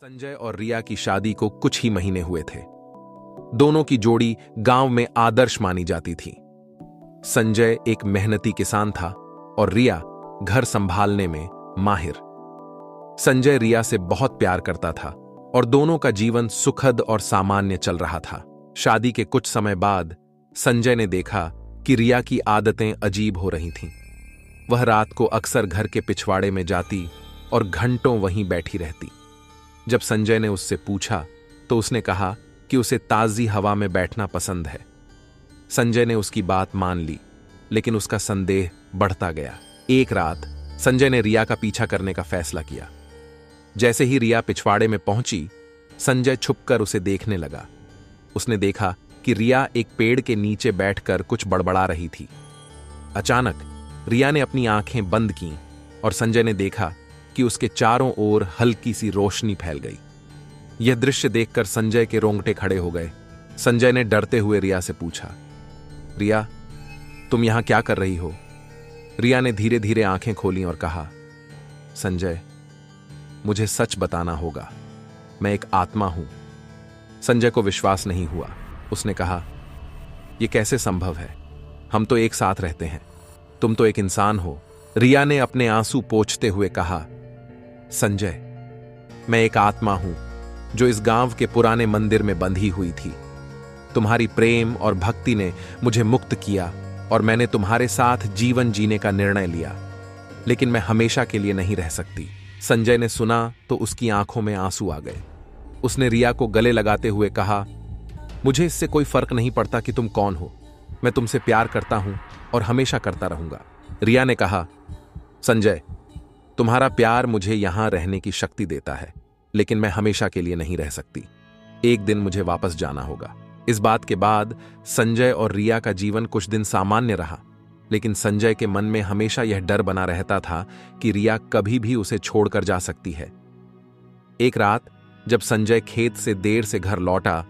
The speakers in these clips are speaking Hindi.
संजय और रिया की शादी को कुछ ही महीने हुए थे। दोनों की जोड़ी गांव में आदर्श मानी जाती थी। संजय एक मेहनती किसान था और रिया घर संभालने में माहिर। संजय रिया से बहुत प्यार करता था और दोनों का जीवन सुखद और सामान्य चल रहा था। शादी के कुछ समय बाद संजय ने देखा कि रिया की आदतें अजीब हो रही थीं। वह रात को अक्सर घर के पिछवाड़े में जाती और घंटों वहीं बैठी रहती। जब संजय ने उससे पूछा तो उसने कहा कि उसे ताजी हवा में बैठना पसंद है। संजय ने उसकी बात मान ली, लेकिन उसका संदेह बढ़ता गया। एक रात संजय ने रिया का पीछा करने का फैसला किया। जैसे ही रिया पिछवाड़े में पहुंची, संजय छुपकर उसे देखने लगा। उसने देखा कि रिया एक पेड़ के नीचे बैठकर कुछ बड़बड़ा रही थी। अचानक रिया ने अपनी आंखें बंद कीं और संजय ने देखा कि उसके चारों ओर हल्की सी रोशनी फैल गई। यह दृश्य देखकर संजय के रोंगटे खड़े हो गए। संजय ने डरते हुए रिया से पूछा, रिया, तुम यहां क्या कर रही हो? रिया ने धीरे धीरे आंखें खोलीं और कहा, संजय, मुझे सच बताना होगा, मैं एक आत्मा हूं। संजय को विश्वास नहीं हुआ। उसने कहा, यह कैसे संभव है? हम तो एक साथ रहते हैं, तुम तो एक इंसान हो। रिया ने अपने आंसू पोंछते हुए कहा, संजय, मैं एक आत्मा हूं जो इस गांव के पुराने मंदिर में बंधी हुई थी। तुम्हारी प्रेम और भक्ति ने मुझे मुक्त किया और मैंने तुम्हारे साथ जीवन जीने का निर्णय लिया, लेकिन मैं हमेशा के लिए नहीं रह सकती। संजय ने सुना तो उसकी आंखों में आंसू आ गए। उसने रिया को गले लगाते हुए कहा, मुझे इससे कोई फर्क नहीं पड़ता कि तुम कौन हो, मैं तुमसे प्यार करता हूं और हमेशा करता रहूंगा। रिया ने कहा, संजय, तुम्हारा प्यार मुझे यहां रहने की शक्ति देता है, लेकिन मैं हमेशा के लिए नहीं रह सकती। एक दिन मुझे वापस जाना होगा। इस बात के बाद संजय और रिया का जीवन कुछ दिन सामान्य रहा, लेकिन संजय के मन में हमेशा यह डर बना रहता था कि रिया कभी भी उसे छोड़कर जा सकती है। एक रात जब संजय खेत से देर से घर लौटा,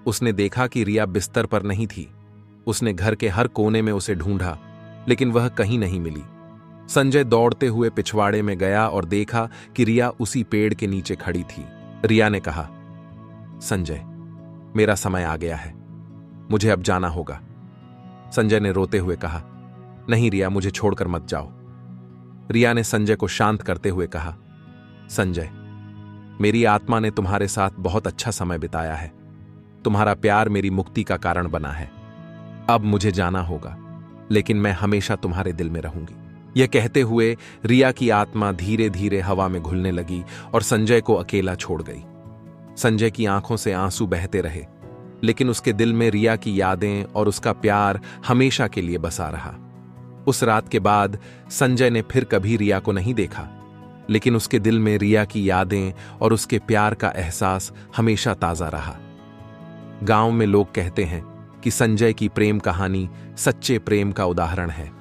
उसने देखा कि रिया बिस्तर पर नहीं थी। उसने घर के हर कोने में उसे ढूंढा, लेकिन वह कहीं नहीं मिली। संजय दौड़ते हुए पिछवाड़े में गया और देखा कि रिया उसी पेड़ के नीचे खड़ी थी। रिया ने कहा, संजय, मेरा समय आ गया है, मुझे अब जाना होगा। संजय ने रोते हुए कहा, नहीं रिया, मुझे छोड़कर मत जाओ। रिया ने संजय को शांत करते हुए कहा, संजय, मेरी आत्मा ने तुम्हारे साथ बहुत अच्छा समय बिताया है। तुम्हारा प्यार मेरी मुक्ति का कारण बना है। अब मुझे जाना होगा, लेकिन मैं हमेशा तुम्हारे दिल में रहूंगी। यह कहते हुए रिया की आत्मा धीरे धीरे हवा में घुलने लगी और संजय को अकेला छोड़ गई। संजय की आंखों से आंसू बहते रहे, लेकिन उसके दिल में रिया की यादें और उसका प्यार हमेशा के लिए बसा रहा। उस रात के बाद संजय ने फिर कभी रिया को नहीं देखा, लेकिन उसके दिल में रिया की यादें और उसके प्यार का एहसास हमेशा ताजा रहा। गांव में लोग कहते हैं कि संजय की प्रेम कहानी सच्चे प्रेम का उदाहरण है,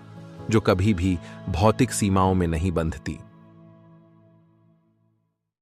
जो कभी भी भौतिक सीमाओं में नहीं बंधती।